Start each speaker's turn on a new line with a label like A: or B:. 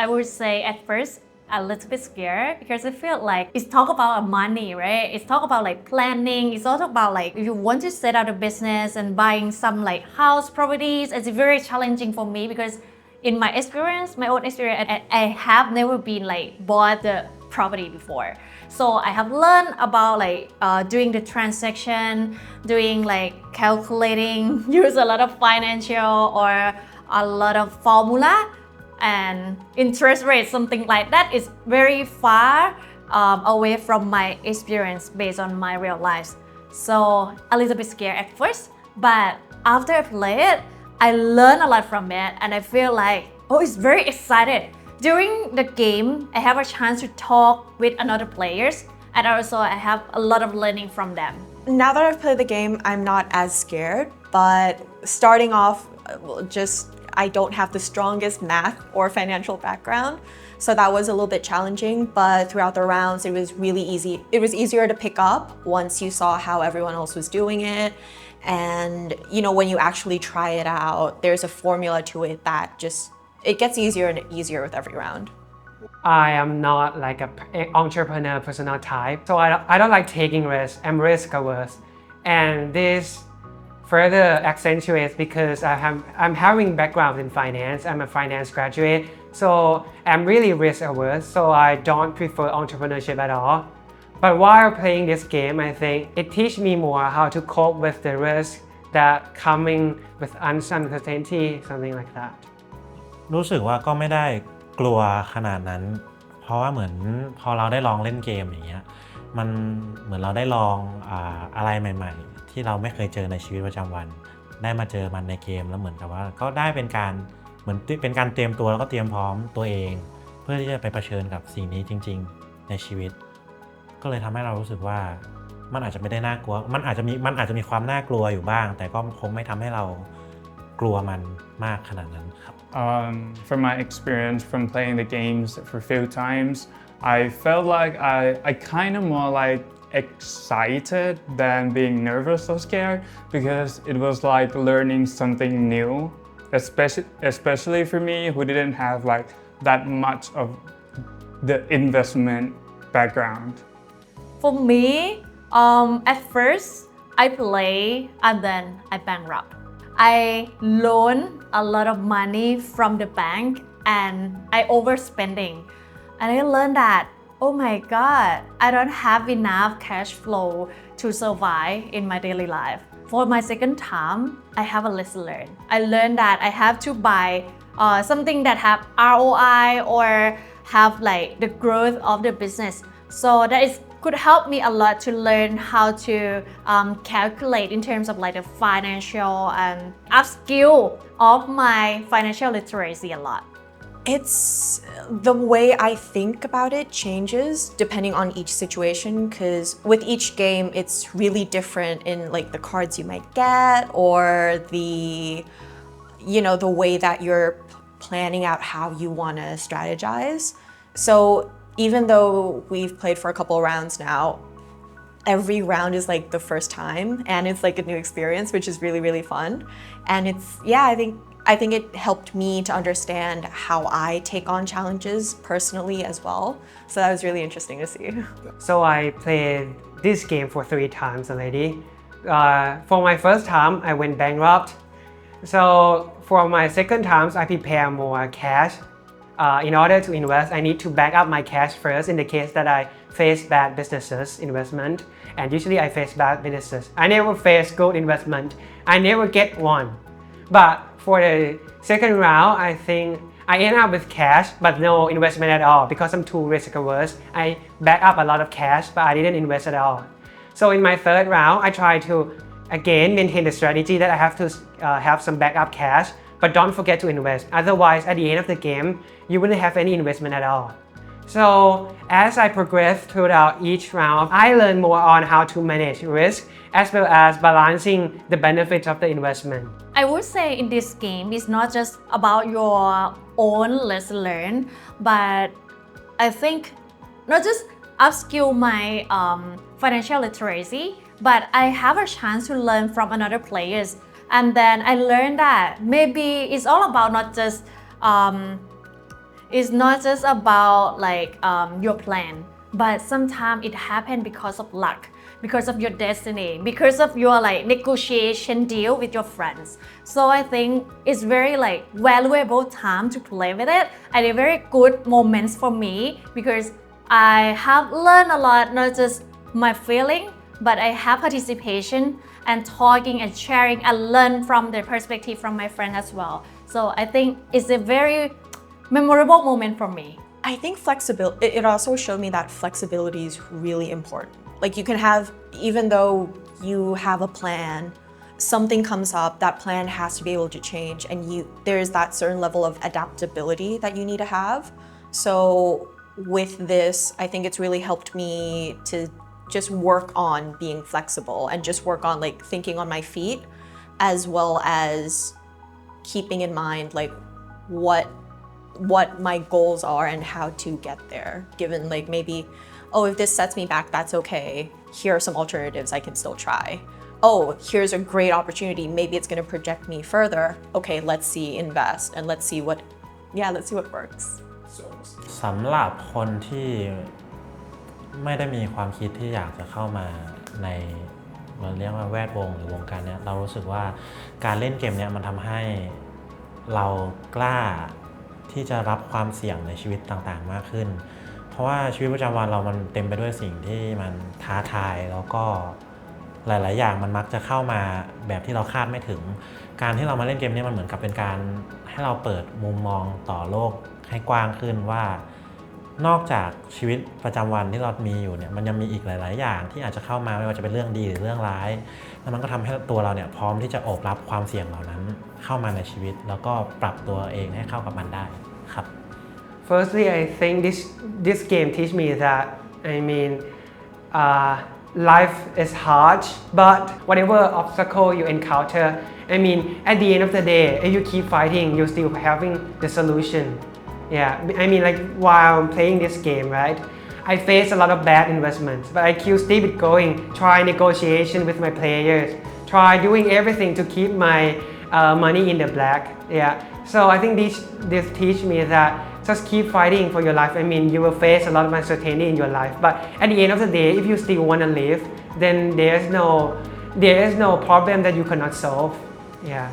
A: I would say at first a little bit scared because I feel like it's talk about money, right? It's talk about like planning. It's also about like if you want to set out a business and buying some like house properties. It's very challenging for me because in my experience, my own experience, I have never been like bought the property before. So I have learned about like doing the transaction, doing like calculating, use a lot of financial or a lot of formula and interest rate, something like that is very far away from my experience based on my real life. So a little bit scared at first, but after I play it, I learn a lot from it and I feel like, oh, it's very excited. During the game, I have a chance to talk with another players and also I have a lot of learning from them.
B: Now that I've played the game, I'm not as scared, but starting off, I don't have the strongest math or financial background. So that was a little bit challenging, but throughout the rounds, it was really easy. It was easier to pick up once you saw how everyone else was doing it. And when you actually try it out, there's a formula to it that it gets easier and easier with every round.
C: I am not like an entrepreneur personal type, so I don't like taking risks. I'm risk averse, and this further accentuates because I'm having background in finance. I'm a finance graduate, so I'm really risk averse. So I don't prefer entrepreneurship at all. But while playing this game, I think it teaches me more how to cope with the risk that coming with uncertainty, something like that.
D: รู้สึกว่าก็ไม่ได้กลัวขนาดนั้นเพราะว่าเหมือนพอเราได้ลองเล่นเกมอย่างเงี้ยมันเหมือนเราได้ลองอะไรใหม่ๆที่เราไม่เคยเจอในชีวิตประจำวันได้มาเจอมันในเกมแล้วเหมือนกับว่าก็ได้เป็นการเหมือนเป็นการเตรียมตัวแล้วก็เตรียมพร้อมตัวเองเพื่อที่จะไปเผชิญกับสิ่งนี้จริงๆในชีวิตก็เลยทำให้เรารู้สึกว่ามันอาจจะไม่ได้น่ากลัวมันอาจจะมีความน่ากลัวอยู่บ้างแต่ก็คงไม่ทำให้เรากลัวมันมากขนาดนั้นครับ
E: From my experience from playing the games for a few times, I felt like I kind of more like excited than being nervous or scared because it was like learning something new, especially for me who didn't have like that much of the investment background.
A: For me, at first I play and then I bankrupt. I loan a lot of money from the bank and I overspending. And I learned that, oh my God, I don't have enough cash flow to survive in my daily life. For my second time, I have a lesson learned. I learned that I have to buy something that have ROI or have like the growth of the business. So that could help me a lot to learn how to calculate in terms of like the financial and upskill of my financial literacy a lot.
B: It's the way I think about it changes depending on each situation because with each game it's really different in like the cards you might get or the way that you're planning out how you want to strategize. So even though we've played for a couple of rounds now, every round is like the first time and it's like a new experience, which is really, really fun. And I think it helped me to understand how I take on challenges personally as well. So that was really interesting to see.
C: So I played this game for 3 times already. For my first time, I went bankrupt. So for my second times, I prepare more cash. In order to invest, I need to back up my cash first in the case that I face bad businesses investment. And usually I face bad businesses. I never face good investment. I never get one. But for the second round, I think I end up with cash, but no investment at all because I'm too risk averse. I back up a lot of cash, but I didn't invest at all. So in my third round, I try to again maintain the strategy that I have to have some backup cash, but don't forget to invest. Otherwise, at the end of the game, you wouldn't have any investment at all. So as I progress throughout each round, I learn more on how to manage risk as well as balancing the benefits of the investment.
A: I would say in this game, it's not just about your own lesson learned, but I think not just upskill my financial literacy, but I have a chance to learn from another players. And then I learned that maybe it's all about not just it's not just about like your plan, but sometimes it happens because of luck, because of your destiny, because of your like negotiation deal with your friends. So I think it's very like valuable time to play with it and a very good moments for me because I have learned a lot, not just my feeling, but I have participation and talking and sharing and learn from the perspective from my friend as well. So I think it's a very memorable moment for me.
B: I think flexibility, it also showed me that flexibility is really important. Like you can have, even though you have a plan, something comes up, that plan has to be able to change and there's that certain level of adaptability that you need to have. So with this, I think it's really helped me to just work on being flexible and just work on like thinking on my feet, as well as keeping in mind like what my goals are and how to get there, given like maybe, oh, if this sets me back, that's okay. Here are some alternatives I can still try. Oh, here's a great opportunity. Maybe it's going to project me further. Okay, let's see, invest and let's see what works.
D: สำหรับคนที่ไม่ได้มีความคิดที่อยากจะเข้ามาในเราเรียกว่าแวดวงหรือวงการเนี้ยเรารู้สึกว่าการเล่นเกมเนี้ยมันทำให้เรากล้าที่จะรับความเสี่ยงในชีวิตต่างๆมากขึ้นเพราะว่าชีวิตประจำวันเรามันเต็มไปด้วยสิ่งที่มันท้าทายแล้วก็หลายๆอย่างมันมักจะเข้ามาแบบที่เราคาดไม่ถึงการที่เรามาเล่นเกมนี้มันเหมือนกับเป็นการให้เราเปิดมุมมองต่อโลกให้กว้างขึ้นว่านอกจากชีวิตประจำวันที่เรามีอยู่เนี่ยมันยังมีอีกหลายๆอย่างที่อาจจะเข้ามาไม่ว่าจะเป็นเรื่องดีหรือเรื่องร้ายแล้วมันก็ทำให้ตัวเราเนี่ยพร้อมที่จะโอบรับความเสี่ยงเหล่านั้นเข้ามาในชีวิตแล้วก็ปรับตัวเองให้เข้ากับมันได้ครับ
C: Firstly, I think this game teach me that life is hard, but whatever obstacle you encounter, at the end of the day, if you keep fighting, you're still having the solution. Yeah, like while I'm playing this game, right? I face a lot of bad investments, but I still keep going, try negotiation with my players, try doing everything to keep my money in the black. Yeah, so I think this teach me that just keep fighting for your life. You will face a lot of uncertainty in your life, but at the end of the day, if you still want to live, then there is no problem that you cannot solve. Yeah.